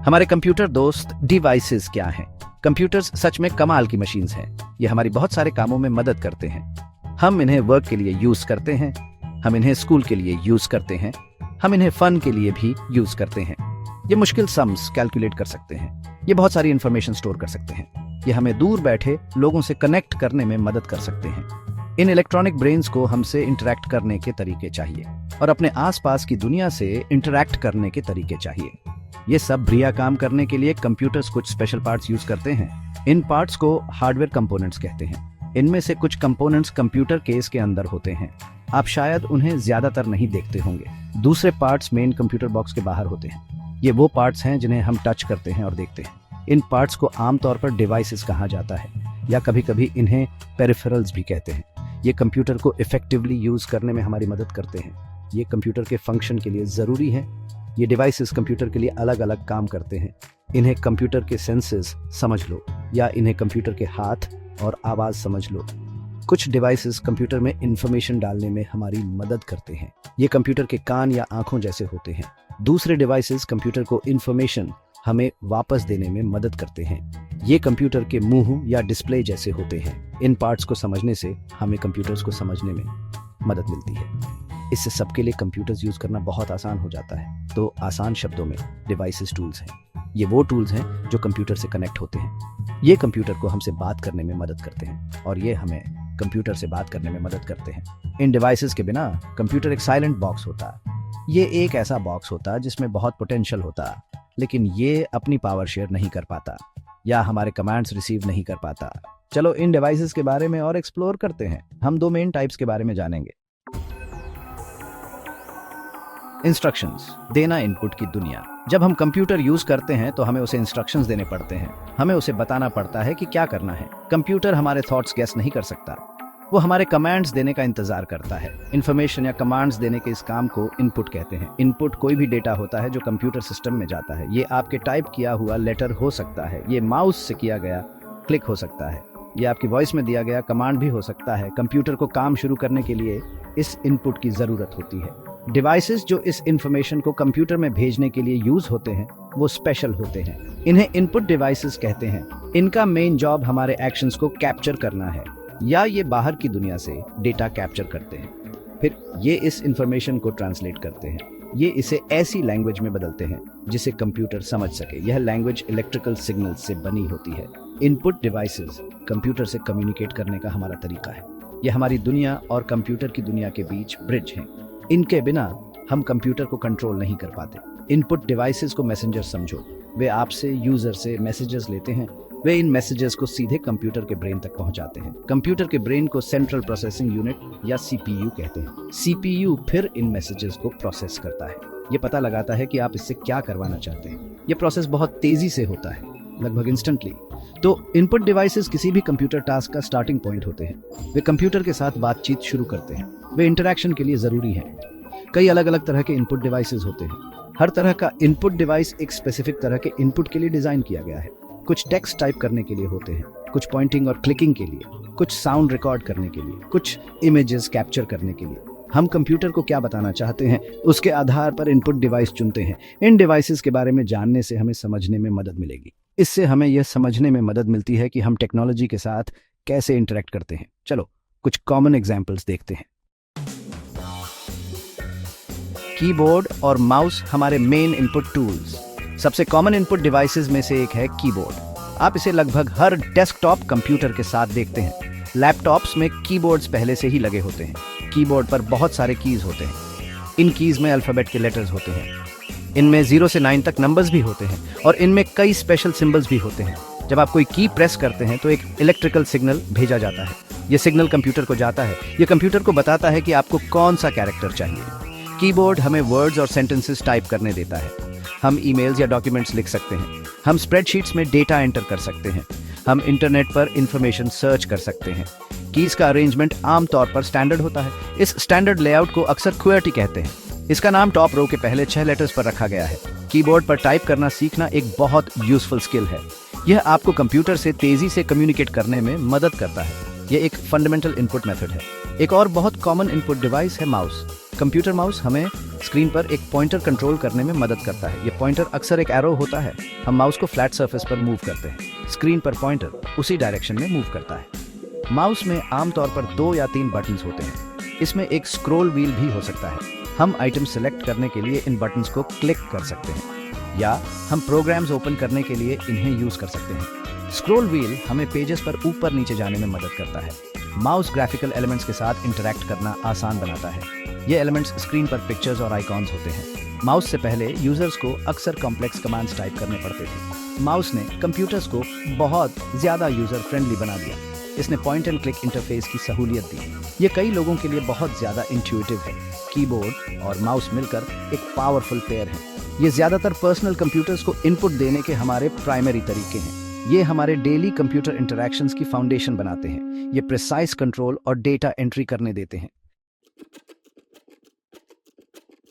हमारे कंप्यूटर दोस्त डिवाइसेस क्या हैं? कंप्यूटर्स सच में कमाल की मशीन्स हैं। ये हमारी बहुत सारे कामों में मदद करते हैं। हम इन्हें वर्क के लिए यूज करते हैं, हम इन्हें स्कूल के लिए यूज करते हैं, हम इन्हें फन के लिए भी यूज करते हैं। ये मुश्किल सम्स कैलकुलेट कर सकते हैं, ये बहुत सारी इंफॉर्मेशन स्टोर कर सकते हैं, ये हमें दूर बैठे लोगों से कनेक्ट करने में मदद कर सकते हैं। इन इलेक्ट्रॉनिक ब्रेन्स को हमसे इंटरैक्ट करने के तरीके चाहिए और अपने आसपास की दुनिया से इंटरैक्ट करने के तरीके चाहिए। ये सब बढ़िया काम करने के लिए कंप्यूटर्स कुछ स्पेशल पार्ट्स यूज करते हैं। इन पार्ट्स को हार्डवेयर कंपोनेंट्स कहते हैं। इनमें से कुछ कंपोनेंट्स कंप्यूटर केस के अंदर होते हैं, आप शायद उन्हें ज्यादातर नहीं देखते होंगे। दूसरे पार्ट्स मेन कंप्यूटर बॉक्स के बाहर होते हैं। ये वो पार्ट्स हैं जिन्हें हम टच करते हैं और देखते हैं। इन पार्ट्स को आमतौर पर डिवाइसेस कहा जाता है या कभी कभी इन्हें पेरिफेरल्स भी कहते हैं। ये कंप्यूटर को इफेक्टिवली यूज करने में हमारी मदद करते हैं। ये कंप्यूटर के फंक्शन के लिए जरूरी है। ये डिवाइसेस कंप्यूटर के लिए अलग अलग काम करते हैं। इन्हें कंप्यूटर के सेंसेस समझ लो या इन्हें कंप्यूटर के हाथ और आवाज समझ लो। कुछ डिवाइसेस कंप्यूटर में इंफॉर्मेशन डालने में हमारी मदद करते हैं। ये कंप्यूटर के कान या आंखों जैसे होते हैं। दूसरे डिवाइसेस कंप्यूटर को इंफॉर्मेशन हमें वापस देने में मदद करते हैं। ये कंप्यूटर के मुंह या डिस्प्ले जैसे होते हैं। इन पार्ट्स को समझने से हमें कंप्यूटर्स को समझने में मदद मिलती है। इससे सबके लिए कंप्यूटर्स यूज करना बहुत आसान हो जाता है। तो आसान शब्दों में डिवाइसेस टूल्स हैं। ये वो टूल्स हैं जो कंप्यूटर से कनेक्ट होते हैं। ये कंप्यूटर को हमसे बात करने में मदद करते हैं और ये हमें कंप्यूटर से बात करने में मदद करते हैं। इन डिवाइसेस के बिना कंप्यूटर एक साइलेंट बॉक्स होता। ये एक ऐसा बॉक्स होता जिसमें बहुत पोटेंशियल होता, लेकिन ये अपनी पावर शेयर नहीं कर पाता या हमारे कमांड्स रिसीव नहीं कर पाता। चलो इन डिवाइसेस के बारे में और एक्सप्लोर करते हैं। हम दो मेन टाइप्स के बारे में जानेंगे। इंस्ट्रक्शंस देना, इनपुट की दुनिया। जब हम कंप्यूटर यूज करते हैं तो हमें उसे इंस्ट्रक्शंस देने पड़ते हैं। हमें उसे बताना पड़ता है कि क्या करना है। कंप्यूटर हमारे थॉट्स गेस नहीं कर सकता, वो हमारे कमांड्स देने का इंतजार करता है। इंफॉर्मेशन या कमांड्स देने के इस काम को इनपुट कहते हैं। इनपुट कोई भी डेटा होता है जो कंप्यूटर सिस्टम में जाता है। ये आपके टाइप किया हुआ लेटर हो सकता है, ये माउस से किया गया क्लिक हो सकता है, ये आपकी वॉइस में दिया गया कमांड भी हो सकता है। कंप्यूटर को काम शुरू करने के लिए इस इनपुट की जरूरत होती है। डिवाइसेस जो इस इंफॉर्मेशन को कंप्यूटर में भेजने के लिए यूज होते हैं वो स्पेशल होते हैं। इन्हें इनपुट डिवाइसेस कहते हैं। इनका मेन जॉब हमारे एक्शंस को कैप्चर करना है या ये बाहर की दुनिया से डेटा कैप्चर करते हैं। फिर ये इस इंफॉर्मेशन को ट्रांसलेट करते हैं। ये इसे ऐसी लैंग्वेज में बदलते हैं जिसे कंप्यूटर समझ सके। यह लैंग्वेज इलेक्ट्रिकल सिग्नल्स से बनी होती है। इनपुट डिवाइसेस कंप्यूटर से कम्युनिकेट करने का हमारा तरीका है। यह हमारी दुनिया और कंप्यूटर की दुनिया के बीच ब्रिज है। इनके बिना हम कंप्यूटर को कंट्रोल नहीं कर पाते। इनपुट डिवाइसेस को मैसेंजर समझो। वे आपसे, यूजर से मैसेजेस लेते हैं। वे इन मैसेजेस को सीधे कंप्यूटर के ब्रेन तक पहुंचाते हैं। कंप्यूटर के ब्रेन को सेंट्रल प्रोसेसिंग यूनिट या सीपीयू कहते हैं। सीपीयू फिर इन मैसेजेस को प्रोसेस करता है। ये पता लगाता है कि आप इससे क्या करवाना चाहते हैं। ये प्रोसेस बहुत तेजी से होता है, लगभग इंस्टेंटली। तो इनपुट डिवाइसेस किसी भी कंप्यूटर टास्क का स्टार्टिंग पॉइंट होते हैं। वे कंप्यूटर के साथ बातचीत शुरू करते हैं। वे इंटरैक्शन के लिए जरूरी हैं। कई अलग अलग तरह के इनपुट डिवाइसेस होते हैं। हर तरह का इनपुट डिवाइस एक स्पेसिफिक तरह के इनपुट के लिए डिजाइन किया गया है। कुछ टेक्स्ट टाइप करने के लिए होते हैं, कुछ पॉइंटिंग और क्लिकिंग के लिए, कुछ साउंड रिकॉर्ड करने के लिए, कुछ इमेजेस कैप्चर करने के लिए। हम कंप्यूटर को क्या बताना चाहते हैं उसके आधार पर इनपुट डिवाइस चुनते हैं। इन डिवाइसेस के बारे में जानने से हमें समझने में मदद मिलेगी। इससे हमें यह समझने में मदद मिलती है कि हम टेक्नोलॉजी के साथ कैसे इंटरेक्ट करते हैं। चलो कुछ कॉमन एग्जाम्पल्स देखते हैं। कीबोर्ड और माउस हमारे मेन इनपुट टूल्स। सबसे कॉमन इनपुट डिवाइसेस में से एक है कीबोर्ड। आप इसे लगभग हर डेस्कटॉप कंप्यूटर के साथ देखते हैं। लैपटॉप्स में कीबोर्ड्स पहले से ही लगे होते हैं। कीबोर्ड पर बहुत सारे कीज होते हैं। इन कीज में अल्फाबेट के लेटर्स होते हैं। इनमें 0 से 9 तक नंबर्स भी होते हैं और इनमें कई स्पेशल सिंबल्स भी होते हैं। जब आप कोई की प्रेस करते हैं तो एक इलेक्ट्रिकल सिग्नल भेजा जाता है। यह सिग्नल कंप्यूटर को जाता है। यह कंप्यूटर को बताता है कि आपको कौन सा कैरेक्टर चाहिए। कीबोर्ड हमें वर्ड्स और सेंटेंसेस टाइप करने देता है। हम ईमेल्स या डॉक्यूमेंट्स लिख सकते हैं। हम स्प्रेडशीट्स में डेटा एंटर कर सकते हैं। हम इंटरनेट पर इंफॉर्मेशन सर्च कर सकते हैं। कीज का अरेंजमेंट आमतौर पर स्टैंडर्ड होता है। इस स्टैंडर्ड लेआउट को अक्सर QWERTY कहते हैं। इसका नाम टॉप रो के पहले 6 लेटर्स पर रखा गया है। कीबोर्ड पर टाइप करना सीखना एक बहुत यूजफुल स्किल है। यह आपको कंप्यूटर से तेजी से कम्युनिकेट करने में मदद करता है। यह एक फंडामेंटल इनपुट मेथड है। एक और बहुत कॉमन इनपुट डिवाइस है माउस। कंप्यूटर माउस हमें स्क्रीन पर एक पॉइंटर कंट्रोल करने में मदद करता है। ये पॉइंटर अक्सर एक एरो होता है। हम माउस को फ्लैट सरफेस पर मूव करते हैं, स्क्रीन पर पॉइंटर उसी डायरेक्शन में मूव करता है। माउस में आमतौर पर 2 या 3 बटन्स होते हैं। इसमें एक स्क्रॉल व्हील भी हो सकता है। हम आइटम सेलेक्ट करने के लिए इन बटन्स को क्लिक कर सकते हैं या हम प्रोग्राम्स ओपन करने के लिए इन्हें यूज कर सकते हैं। स्क्रॉल व्हील हमें पेजेस पर ऊपर नीचे जाने में मदद करता है। माउस ग्राफिकल एलिमेंट्स के साथ इंटरैक्ट करना आसान बनाता है। ये एलिमेंट्स स्क्रीन पर पिक्चर्स और आइकॉन्स होते हैं। माउस से पहले यूजर्स को अक्सर कॉम्प्लेक्स कमांड्स टाइप करने पड़ते थे। माउस ने कंप्यूटर्स को बहुत ज्यादा यूजर फ्रेंडली बना दिया। इसने पॉइंट एंड क्लिक इंटरफेस की सहूलियत दी। ये कई लोगों के लिए बहुत ज्यादा इंट्यूटिव है। कीबोर्ड और माउस मिलकर एक पावरफुल पेयर है। ये ज्यादातर पर्सनल कंप्यूटर्स को इनपुट देने के हमारे प्राइमरी तरीके हैं। ये हमारे डेली कंप्यूटर इंटरैक्शंस की फाउंडेशन बनाते हैं। ये प्रिसाइज कंट्रोल और डेटा एंट्री करने देते हैं।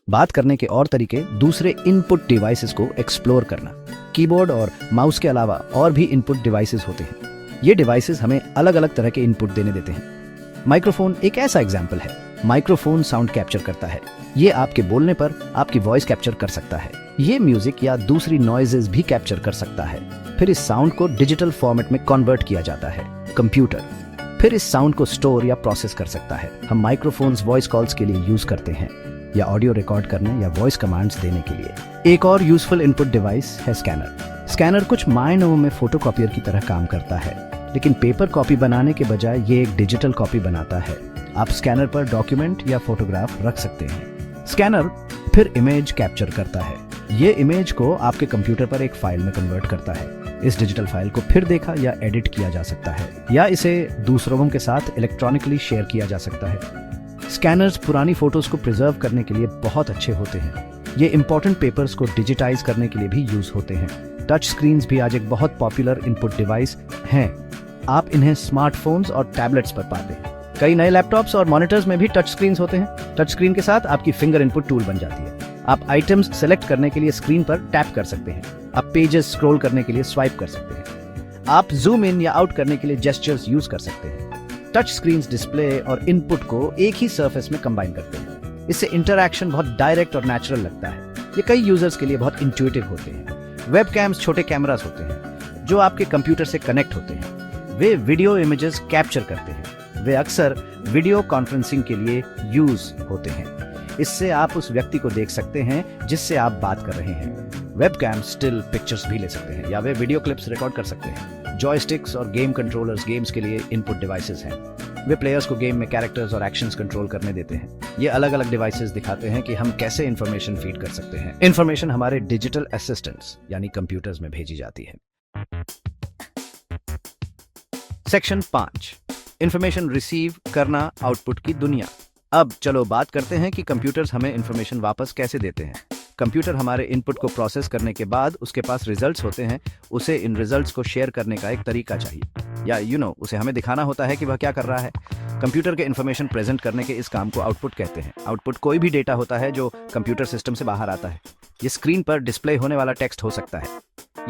बात करने के और तरीके, दूसरे इनपुट डिवाइसेस को एक्सप्लोर करना। कीबोर्ड और माउस के अलावा और भी इनपुट डिवाइसेस होते हैं। ये डिवाइसेस हमें अलग अलग तरह के इनपुट देने देते हैं। माइक्रोफोन एक ऐसा एग्जाम्पल है। माइक्रोफोन साउंड कैप्चर करता है। ये आपके बोलने पर आपकी वॉइस कैप्चर कर सकता है। ये म्यूजिक या दूसरी नॉइजेस भी कैप्चर कर सकता है। फिर इस साउंड को डिजिटल फॉर्मेट में कन्वर्ट किया जाता है। कंप्यूटर फिर इस साउंड को स्टोर या प्रोसेस कर सकता है। हम माइक्रोफोन्स वॉइस कॉल्स के लिए यूज करते हैं या ऑडियो रिकॉर्ड करने या वॉइस कमांड्स देने के लिए। एक और यूजफुल इनपुट डिवाइस है स्कैनर। स्कैनर कुछ मायनों में फोटोकॉपियर की तरह काम करता है, लेकिन पेपर कॉपी बनाने के बजाय ये एक डिजिटल कॉपी बनाता है। आप स्कैनर पर डॉक्यूमेंट या फोटोग्राफ रख सकते हैं। स्कैनर फिर इमेज कैप्चर करता है। ये इमेज को आपके कंप्यूटर पर एक फाइल में कन्वर्ट करता है। इस डिजिटल फाइल को फिर देखा या एडिट किया जा सकता है या इसे दूसरों के साथ इलेक्ट्रॉनिकली शेयर किया जा सकता है। स्कैनर्स पुरानी फोटोज को प्रिजर्व करने के लिए बहुत अच्छे होते हैं। ये इंपॉर्टेंट पेपर्स को डिजिटाइज करने के लिए भी यूज होते हैं। टच स्क्रीन्स भी आज एक बहुत पॉपुलर इनपुट डिवाइस हैं। आप इन्हें स्मार्टफोन्स और टैबलेट्स पर पाते हैं। कई नए लैपटॉप्स और मॉनिटर्स में भी टच स्क्रीन्स होते हैं। टच स्क्रीन के साथ आपकी फिंगर इनपुट टूल बन जाती है। आप आइटम्स सेलेक्ट करने के लिए स्क्रीन पर टैप कर सकते हैं। आप पेजेस स्क्रॉल करने के लिए स्वाइप कर सकते हैं। आप जूम इन या आउट करने के लिए जेस्चर्स यूज कर सकते हैं। टच स्क्रीन्स डिस्प्ले और इनपुट को एक ही सरफेस में कंबाइन करते हैं। इससे इंटरैक्शन बहुत डायरेक्ट और नेचुरल लगता है। ये कई यूजर्स के लिए बहुत इंट्यूटिव होते हैं। वेबकैम्स छोटे कैमरास होते हैं जो आपके कंप्यूटर से कनेक्ट होते हैं। वे वीडियो इमेजेस कैप्चर करते हैं। वे अक्सर वीडियो कॉन्फ्रेंसिंग के लिए यूज होते हैं। इससे आप उस व्यक्ति को देख सकते हैं जिससे आप बात कर रहे हैं। वेबकैम स्टिल पिक्चर्स भी ले सकते हैं या वे वीडियो क्लिप्स रिकॉर्ड कर सकते हैं। जॉयस्टिक्स और गेम कंट्रोलर्स गेम्स के लिए इनपुट डिवाइसेस हैं। वे प्लेयर्स को गेम में कैरेक्टर्स और एक्शंस कंट्रोल करने देते हैं। ये अलग अलग डिवाइसेस दिखाते हैं कि हम कैसे इंफॉर्मेशन फीड कर सकते हैं। इंफॉर्मेशन हमारे डिजिटल असिस्टेंट्स यानी कंप्यूटर्स में भेजी जाती है। सेक्शन 5, इंफॉर्मेशन रिसीव करना, आउटपुट की दुनिया। अब चलो बात करते हैं कि कंप्यूटर्स हमें इंफॉर्मेशन वापस कैसे देते हैं। कंप्यूटर हमारे इनपुट को प्रोसेस करने के बाद उसके पास रिजल्ट्स होते हैं। उसे इन रिजल्ट्स को शेयर करने का एक तरीका चाहिए या उसे हमें दिखाना होता है कि वह क्या कर रहा है। कंप्यूटर के इंफॉर्मेशन प्रेजेंट करने के इस काम को आउटपुट कहते हैं। आउटपुट कोई भी डेटा होता है जो कंप्यूटर सिस्टम से बाहर आता है। ये स्क्रीन पर डिस्प्ले होने वाला टेक्स्ट हो सकता है।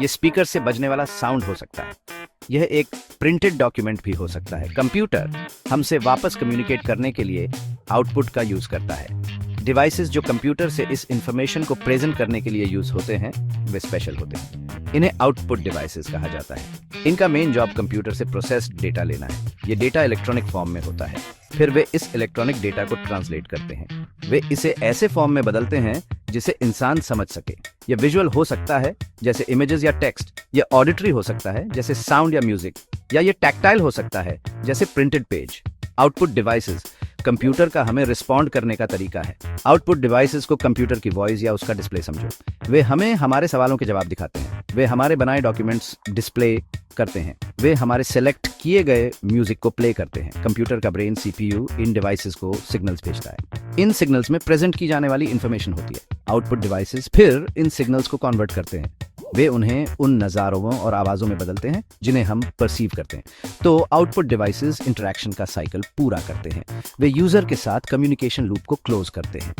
ये स्पीकर से बजने वाला साउंड हो सकता है। यह एक प्रिंटेड डॉक्यूमेंट भी हो सकता है। कंप्यूटर हमसे वापस कम्युनिकेट करने के लिए आउटपुट का यूज करता है। डिवाइसेस जो कंप्यूटर से इस इंफॉर्मेशन को प्रेजेंट करने के लिए यूज होते हैं वे स्पेशल होते हैं। इन्हें आउटपुट डिवाइसेस कहा जाता है। इनका मेन जॉब कंप्यूटर से प्रोसेस्ड डेटा लेना है। ये डेटा इलेक्ट्रॉनिक फॉर्म में होता है। फिर वे इस इलेक्ट्रॉनिक डेटा को ट्रांसलेट करते हैं। वे इसे ऐसे फॉर्म में बदलते हैं जिसे इंसान समझ सके। यह विजुअल हो सकता है जैसे इमेजेस या टेक्स्ट, या ऑडिटरी हो सकता है जैसे साउंड या म्यूजिक, या ये टैक्टाइल हो सकता है जैसे printed page. Output devices computer का हमें रिस्पॉन्ड करने का तरीका है। आउटपुट डिवाइसेस को कंप्यूटर की वॉइस या उसका डिस्प्ले समझो। वे हमें हमारे सवालों के जवाब दिखाते हैं। वे हमारे बनाए डॉक्यूमेंट्स डिस्प्ले करते हैं। वे हमारे सेलेक्ट किए गए म्यूजिक को प्ले करते हैं। कंप्यूटर का ब्रेन सीपीयू इन डिवाइसेस को सिग्नल्स भेजता है। इन सिग्नल्स में प्रेजेंट की जाने वाली इंफॉर्मेशन होती है। आउटपुट डिवाइसेस फिर इन सिग्नल्स को कन्वर्ट करते हैं। वे उन्हें उन नज़ारों और आवाज़ों में बदलते हैं जिन्हें हम परसीव करते हैं। तो आउटपुट डिवाइसेस इंटरैक्शन का साइकिल पूरा करते हैं। वे यूजर के साथ कम्युनिकेशन लूप को क्लोज करते हैं।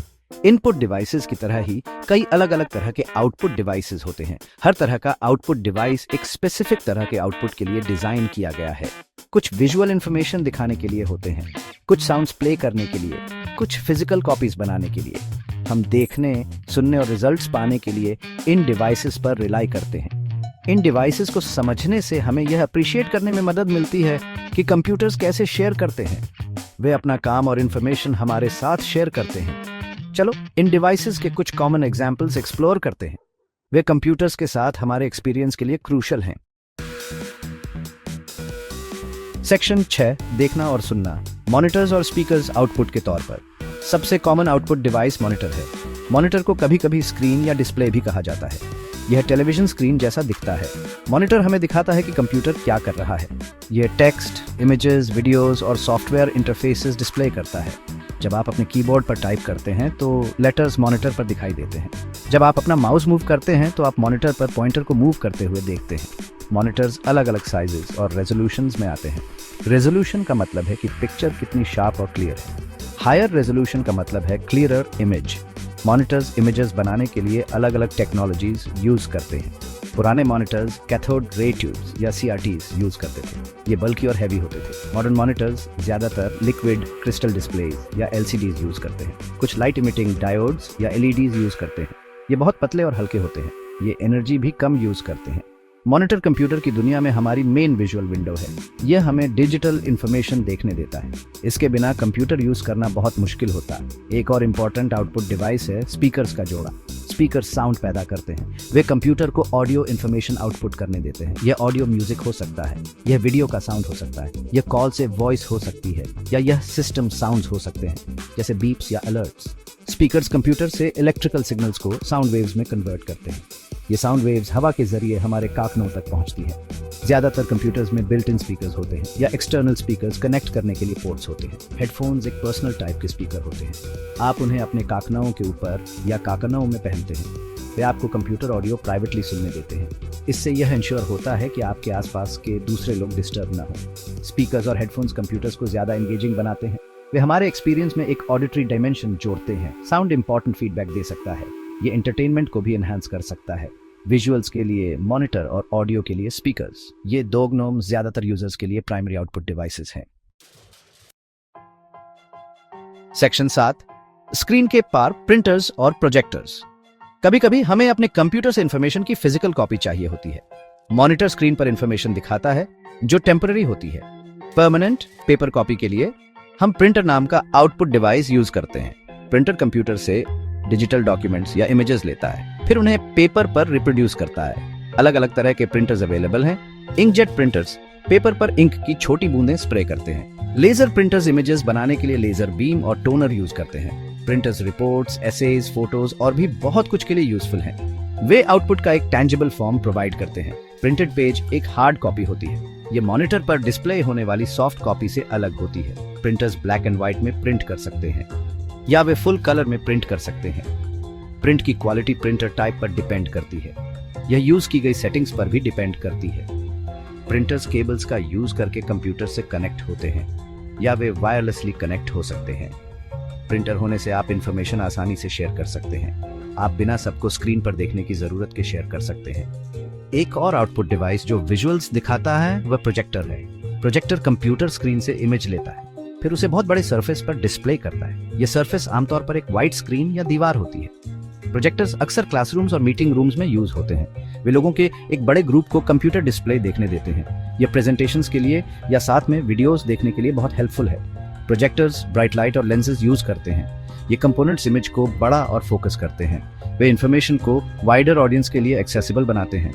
इनपुट डिवाइसेस की तरह ही कई अलग अलग तरह के आउटपुट डिवाइसेस होते हैं। हर तरह का आउटपुट डिवाइस एक स्पेसिफिक तरह के आउटपुट के लिए डिजाइन किया गया है। कुछ विजुअल इंफॉर्मेशन दिखाने के लिए होते हैं, कुछ साउंड्स प्ले करने के लिए, कुछ फिजिकल कॉपीज बनाने के लिए। हम देखने, सुनने और रिजल्ट्स पाने के लिए इन डिवाइसेस पर रिलाई करते हैं। इन डिवाइसेस को समझने से हमें यह अप्रिशिएट करने में मदद मिलती है कि कंप्यूटर्स कैसे शेयर करते हैं। वे अपना काम और इंफॉर्मेशन हमारे साथ शेयर करते हैं। चलो इन डिवाइसेस के कुछ कॉमन एग्जांपल्स एक्सप्लोर करते हैं। वे कंप्यूटर्स के साथ हमारे एक्सपीरियंस के लिए क्रूशल हैं। सेक्शन 6, देखना और सुनना। मॉनिटर्स और स्पीकर्स आउटपुट के तौर पर सबसे कॉमन आउटपुट डिवाइस मॉनिटर है। मॉनिटर को कभी कभी स्क्रीन या डिस्प्ले भी कहा जाता है। यह टेलीविजन स्क्रीन जैसा दिखता है। मॉनिटर हमें दिखाता है कि कंप्यूटर क्या कर रहा है। यह टेक्स्ट, इमेजेस, वीडियोस और सॉफ्टवेयर इंटरफेसेस डिस्प्ले करता है। जब आप अपने कीबोर्ड पर टाइप करते हैं तो लेटर्स मॉनिटर पर दिखाई देते हैं। जब आप अपना माउस मूव करते हैं तो आप मॉनिटर पर पॉइंटर को मूव करते हुए देखते हैं। मॉनिटर्स अलग अलग साइजेस और रेजोल्यूशंस में आते हैं। रेजोल्यूशन का मतलब है कि पिक्चर कितनी शार्प और क्लियर है। हायर रेजोल्यूशन का मतलब है क्लियरर इमेज। मॉनिटर्स इमेजेस बनाने के लिए अलग अलग टेक्नोलॉजीज यूज करते हैं। पुराने मॉनिटर्स कैथोड रे ट्यूब्स या CRTs यूज करते थे। ये बल्की और हैवी होते थे। मॉडर्न मॉनिटर्स ज्यादातर लिक्विड क्रिस्टल डिस्प्लेज या LCDs यूज करते हैं। कुछ लाइट इमिटिंग डायोड्स या LEDs यूज करते हैं। ये बहुत पतले और हल्के होते हैं। ये एनर्जी भी कम यूज करते हैं। मॉनिटर कंप्यूटर की दुनिया में हमारी मेन विजुअल विंडो है। यह हमें डिजिटल इंफॉर्मेशन देखने देता है। इसके बिना कंप्यूटर यूज करना बहुत मुश्किल होता है। एक और इम्पोर्टेंट आउटपुट डिवाइस है स्पीकर्स का जोड़ा। स्पीकर साउंड पैदा करते हैं। वे कंप्यूटर को ऑडियो इंफॉर्मेशन आउटपुट करने देते हैं। यह ऑडियो म्यूजिक हो सकता है, यह वीडियो का साउंड हो सकता है, यह कॉल से वॉइस हो सकती है, या यह सिस्टम साउंड्स हो सकते हैं जैसे बीप्स या अलर्ट्स। स्पीकर्स कंप्यूटर से इलेक्ट्रिकल सिग्नल्स को साउंड वेव्स में कन्वर्ट करते हैं। ये साउंड वेव्स हवा के जरिए हमारे कानों तक पहुंचती है। ज्यादातर कंप्यूटर्स में बिल्ट इन स्पीकर्स होते हैं या एक्सटर्नल स्पीकर्स कनेक्ट करने के लिए पोर्ट्स होते हैं। हेडफोन्स एक पर्सनल टाइप के स्पीकर होते हैं। आप उन्हें अपने काकनाओं के ऊपर या काकनाओं में पहनते हैं। वे आपको कंप्यूटर ऑडियो प्राइवेटली सुनने देते हैं। इससे यह इंश्योर होता है कि आपके आसपास के दूसरे लोग डिस्टर्ब ना हो। स्पीकर्स और हेडफोन्स कंप्यूटर्स को ज्यादा एंगेजिंग बनाते हैं। वे हमारे एक्सपीरियंस में एक ऑडिटरी डायमेंशन जोड़ते हैं। साउंड इंपॉर्टेंट फीडबैक दे सकता है। ये एंटरटेनमेंट को भी एनहांस कर सकता है। विजुअल्स के लिए मॉनिटर और ऑडियो के लिए स्पीकर्स। ये दो ग्नोम्स ज्यादातर यूजर्स के लिए प्राइमरी आउटपुट डिवाइसेस हैं। सेक्शन 7, स्क्रीन के पार प्रिंटर्स और प्रोजेक्टर्स। कभी कभी हमें अपने कंप्यूटर से इंफॉर्मेशन की फिजिकल कॉपी चाहिए होती है। मॉनिटर स्क्रीन पर इंफॉर्मेशन दिखाता है जो टेम्पररी होती है। परमानेंट पेपर कॉपी के लिए हम प्रिंटर नाम का आउटपुट डिवाइस यूज करते हैं। प्रिंटर कंप्यूटर से डिजिटल डॉक्यूमेंट्स या इमेजेस लेता है, फिर उन्हें पेपर पर रिप्रोड्यूस करता है। अलग अलग तरह के प्रिंटर्स अवेलेबल हैं। इंकजेट प्रिंटर्स पेपर पर इंक की छोटी बूंदें स्प्रे करते हैं। लेजर प्रिंटर्स इमेजेस बनाने के लिए लेजर बीम और टोनर यूज करते हैं। प्रिंटर्स रिपोर्ट्स, एसेज, फोटोज और भी बहुत कुछ के लिए यूजफुल हैं। वे आउटपुट का एक टैंजिबल फॉर्म प्रोवाइड करते हैं। प्रिंटेड पेज एक हार्ड कॉपी होती है। ये मॉनिटर पर डिस्प्ले होने वाली सॉफ्ट कॉपी से अलग होती है। प्रिंटर्स ब्लैक एंड व्हाइट में प्रिंट कर सकते हैं या वे फुल कलर में प्रिंट कर सकते हैं। प्रिंट की क्वालिटी प्रिंटर टाइप पर डिपेंड करती है। यह यूज की गई सेटिंग्स पर भी डिपेंड करती है। प्रिंटर्स केबल्स का यूज करके कंप्यूटर से कनेक्ट होते हैं या वे वायरलेसली कनेक्ट हो सकते हैं। प्रिंटर होने से आप इंफॉर्मेशन आसानी से शेयर कर सकते हैं। आप बिना सबको स्क्रीन पर देखने की जरूरत के शेयर कर सकते हैं। एक और आउटपुट डिवाइस जो विजुअल्स दिखाता है वह प्रोजेक्टर है। प्रोजेक्टर कंप्यूटर स्क्रीन से इमेज लेता है, फिर उसे बहुत बड़े सरफेस पर डिस्प्ले करता है। यह सरफेस आमतौर पर एक वाइट स्क्रीन या दीवार होती है। प्रोजेक्टर्स अक्सर क्लासरूम्स और मीटिंग रूम्स में यूज होते हैं। वे लोगों के एक बड़े ग्रुप को कंप्यूटर डिस्प्ले देखने देते हैं। यह प्रेजेंटेशंस के लिए या साथ में वीडियोस देखने के लिए बहुत हेल्पफुल है। प्रोजेक्टर्स ब्राइट लाइट और लेंसेज यूज करते हैं। ये कंपोनेंट्स इमेज को बड़ा और फोकस करते हैं। वे इंफॉर्मेशन को वाइडर ऑडियंस के लिए एक्सेसिबल बनाते हैं।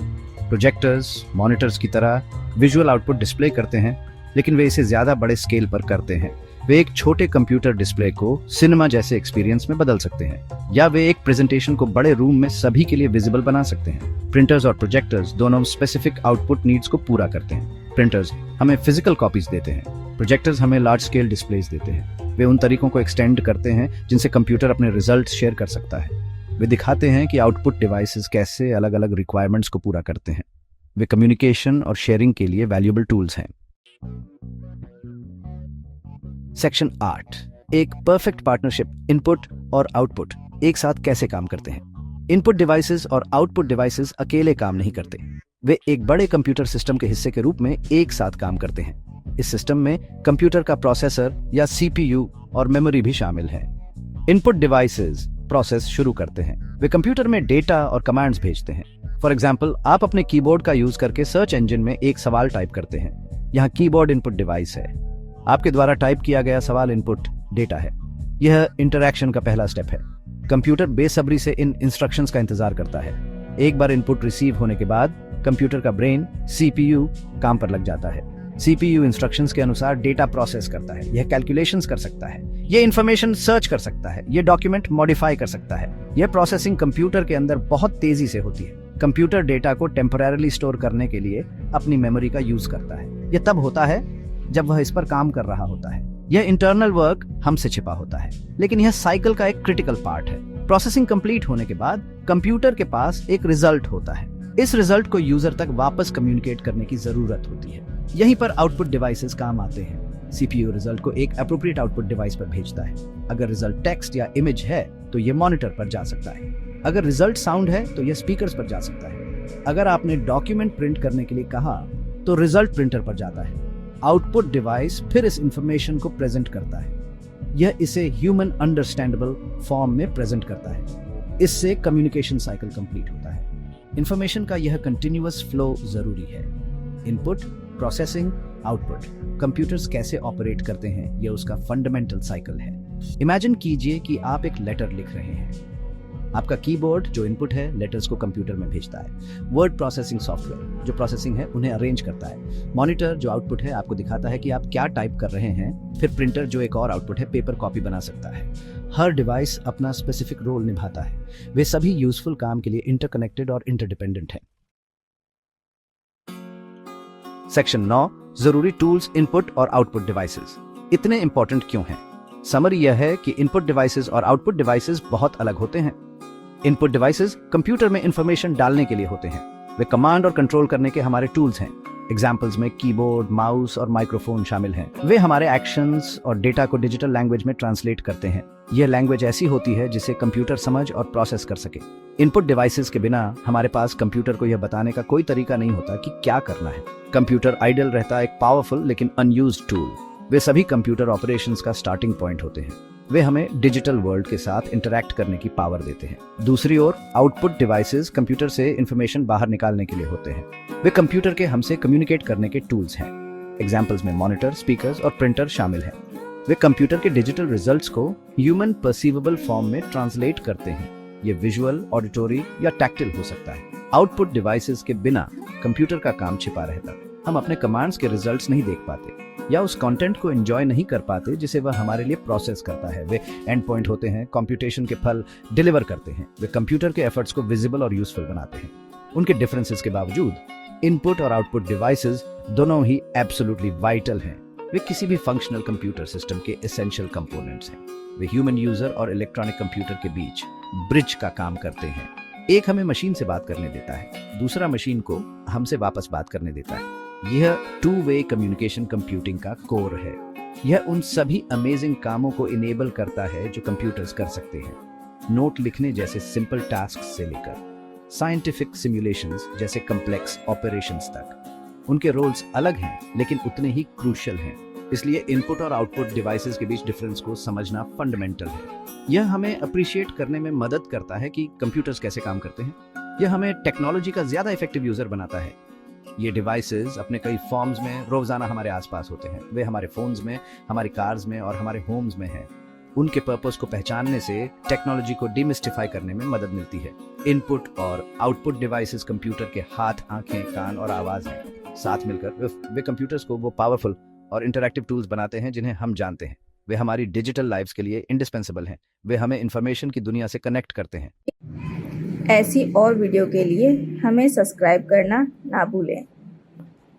प्रोजेक्टर्स मॉनिटर्स की तरह विजुअल आउटपुट डिस्प्ले करते हैं, लेकिन वे इसे ज्यादा बड़े स्केल पर करते हैं। वे एक छोटे कंप्यूटर डिस्प्ले को सिनेमा जैसे एक्सपीरियंस में बदल सकते हैं, या वे एक प्रेजेंटेशन को बड़े रूम में सभी के लिए विजिबल बना सकते हैं। प्रिंटर्स और प्रोजेक्टर्स दोनों स्पेसिफिक आउटपुट नीड्स को पूरा करते हैं। प्रिंटर्स हमें फिजिकल कॉपीज देते हैं। प्रोजेक्टर्स हमें लार्ज स्केल डिस्प्लेस देते हैं। वे उन तरीकों को एक्सटेंड करते हैं जिनसे कंप्यूटर अपने रिजल्ट शेयर कर सकता है। वे दिखाते हैं कि आउटपुट डिवाइसेस कैसे अलग अलग रिक्वायरमेंट्स को पूरा करते हैं। वे कम्युनिकेशन और शेयरिंग के लिए वैल्यूएबल टूल्स हैं। सेक्शन 8, एक परफेक्ट पार्टनरशिप। इनपुट और आउटपुट एक साथ कैसे काम करते हैं। इनपुट डिवाइसेस और आउटपुट डिवाइसेस अकेले काम नहीं करते। वे एक बड़े कंप्यूटर सिस्टम के हिस्से के रूप में एक साथ काम करते हैं। इस सिस्टम में कंप्यूटर का प्रोसेसर या सीपीयू और मेमोरी भी शामिल है। इनपुट डिवाइसेस प्रोसेस शुरू करते हैं। वे कंप्यूटर में डेटा और कमांड्स भेजते हैं। फॉर एग्जाम्पल, आप अपने कीबोर्ड का यूज करके सर्च इंजन में एक सवाल टाइप करते हैं। यहाँ कीबोर्ड इनपुट डिवाइस है। आपके द्वारा टाइप किया गया सवाल इनपुट डेटा है। यह इंटरैक्शन का पहला स्टेप है। कंप्यूटर बेसब्री से इन इंस्ट्रक्शंस का इंतजार करता है। एक बार इनपुट रिसीव होने के बाद कंप्यूटर का ब्रेन सीपीयू काम पर लग जाता है। सीपीयू इंस्ट्रक्शंस के अनुसार डेटा प्रोसेस करता है। यह कैलकुलेशंस कर सकता है, यह इंफॉर्मेशन सर्च कर सकता है, यह डॉक्यूमेंट मॉडिफाई कर सकता है। यह प्रोसेसिंग कंप्यूटर के अंदर बहुत तेजी से होती है। कंप्यूटर डेटा को टेम्परेरली स्टोर करने के लिए अपनी मेमोरी का यूज करता है। यह तब होता है जब वह इस पर काम कर रहा होता है। यह इंटरनल वर्क हमसे छिपा होता है, लेकिन यह साइकिल का एक क्रिटिकल पार्ट है। प्रोसेसिंग कंप्लीट होने के बाद कंप्यूटर के पास एक रिजल्ट होता है। इस रिजल्ट को यूजर तक वापस कम्युनिकेट करने की जरूरत होती है। यहीं पर आउटपुट डिवाइसेस काम आते हैं। सीपीयू रिजल्ट को एक एप्रोप्रिएट आउटपुट डिवाइस पर भेजता है। अगर रिजल्ट टेक्स्ट या इमेज है तो यह मॉनिटर पर जा सकता है। अगर रिजल्ट साउंड है तो यह स्पीकर्स पर जा सकता है। अगर आपने डॉक्यूमेंट प्रिंट करने के लिए कहा तो रिजल्ट प्रिंटर पर जाता है। आउटपुट डिवाइस फिर इस इंफॉर्मेशन को प्रेजेंट करता है। यह इसे ह्यूमन अंडरस्टैंडेबल फॉर्म में प्रेजेंट करता है। इससे कम्युनिकेशन साइकिल कंप्लीट होता है। इंफॉर्मेशन का यह कंटिन्यूअस फ्लो जरूरी है। Input, processing, output. कंप्यूटर्स कैसे ऑपरेट करते हैं, यह उसका फंडामेंटल साइकिल है। इमेजिन कीजिए कि आप एक लेटर लिख रहे हैं। आपका कीबोर्ड जो इनपुट है लेटर्स को कंप्यूटर में भेजता है। वर्ड प्रोसेसिंग सॉफ्टवेयर जो प्रोसेसिंग है उन्हें अरेंज करता है। मॉनिटर जो आउटपुट है आपको दिखाता है कि आप क्या टाइप कर रहे हैं। फिर प्रिंटर जो एक और आउटपुट है पेपर कॉपी बना सकता है। हर डिवाइस अपना स्पेसिफिक रोल निभाता है। वे सभी यूजफुल काम के लिए इंटरकनेक्टेड और इंटरडिपेंडेंट हैं। सेक्शन 9, जरूरी टूल्स, इनपुट और आउटपुट डिवाइसेस इतने इंपॉर्टेंट क्यों हैं? समरी यह है कि इनपुट डिवाइसेस और आउटपुट डिवाइसेस बहुत अलग होते हैं। इनपुट डिवाइसेस कंप्यूटर में इंफॉर्मेशन डालने के लिए होते हैं। वे कमांड और कंट्रोल करने के हमारे टूल्स हैं। एग्जाम्पल्स में कीबोर्ड, माउस और माइक्रोफोन शामिल हैं। वे हमारे एक्शंस और डेटा को डिजिटल लैंग्वेज में ट्रांसलेट करते हैं। यह लैंग्वेज ऐसी होती है जिसे कंप्यूटर समझ और प्रोसेस कर सके। इनपुट डिवाइसेस के बिना हमारे पास कंप्यूटर को यह बताने का कोई तरीका नहीं होता कि क्या करना है। कंप्यूटर आइडल रहता है एक पावरफुल लेकिन अनयूज्ड टूल। वे सभी कंप्यूटर ऑपरेशंस का स्टार्टिंग पॉइंट होते हैं। वे हमें डिजिटल वर्ल्ड के साथ इंटरैक्ट करने की पावर देते हैं। दूसरी ओर आउटपुट डिवाइसेस कंप्यूटर से इंफॉर्मेशन बाहर निकालने के लिए होते हैं। वे कंप्यूटर के हमसे कम्युनिकेट करने के टूल्स हैं। एग्जाम्पल्स में मॉनिटर, स्पीकर्स और प्रिंटर शामिल हैं। वे कंप्यूटर के डिजिटल रिजल्ट्स को ह्यूमन परसीवेबल फॉर्म में ट्रांसलेट करते हैं। ये विजुअल, ऑडिटोरी या टैक्टिल हो सकता है। आउटपुट डिवाइसेस के बिना कंप्यूटर का काम छिपा रहता। हम अपने कमांड्स के रिजल्ट्स नहीं देख पाते या उस कंटेंट को एंजॉय नहीं कर पाते जिसे वह हमारे लिए प्रोसेस करता है। वे एंड पॉइंट होते हैं, कंप्यूटेशन के फल डिलीवर करते हैं। वे कंप्यूटर के एफर्ट्स को विजिबल और यूजफुल बनाते हैं। उनके डिफरेंसेस के बावजूद इनपुट और आउटपुट डिवाइसेस दोनों ही एब्सोल्युटली वाइटल हैं। वे किसी भी फंक्शनल कंप्यूटर सिस्टम के एसेंशियल कंपोनेंट्स हैं। वे ह्यूमन यूजर और इलेक्ट्रॉनिक कंप्यूटर के बीच ब्रिज का काम करते हैं। एक हमें मशीन से बात करने देता है, दूसरा मशीन को हमसे वापस बात करने देता है। यह टू वे कम्युनिकेशन कंप्यूटिंग का कोर है। यह उन सभी अमेजिंग कामों को इनेबल करता है जो कंप्यूटर्स कर सकते हैं। नोट लिखने जैसे सिंपल टास्क से लेकर साइंटिफिक सिमुलेशंस जैसे कॉम्प्लेक्स ऑपरेशंस तक। उनके रोल्स अलग हैं लेकिन उतने ही क्रूशियल हैं। इसलिए इनपुट और आउटपुट डिवाइसेस के बीच डिफरेंस को समझना फंडामेंटल है। यह हमें अप्रिशिएट करने में मदद करता है कि कंप्यूटर्स कैसे काम करते हैं। यह हमें टेक्नोलॉजी का ज्यादा इफेक्टिव यूजर बनाता है। ये डिवाइसेस अपने कई फॉर्म्स में रोजाना हमारे आसपास होते हैं। वे हमारे फोन्स में, हमारी कार्स में और हमारे होम्स में हैं। उनके पर्पस को पहचानने से टेक्नोलॉजी को डिमिस्टिफाई करने में मदद मिलती है। इनपुट और आउटपुट डिवाइसेस कंप्यूटर के हाथ, आंखें, कान और आवाज हैं। साथ मिलकर वे कंप्यूटर्स को वो पावरफुल और इंटरैक्टिव टूल्स बनाते हैं जिन्हें हम जानते हैं। वे हमारी डिजिटल लाइफ्स के लिए इंडिस्पेंसेबल हैं। वे हमें इंफॉर्मेशन की दुनिया से कनेक्ट करते हैं। ऐसी और वीडियो के लिए हमें सब्सक्राइब करना ना भूलें।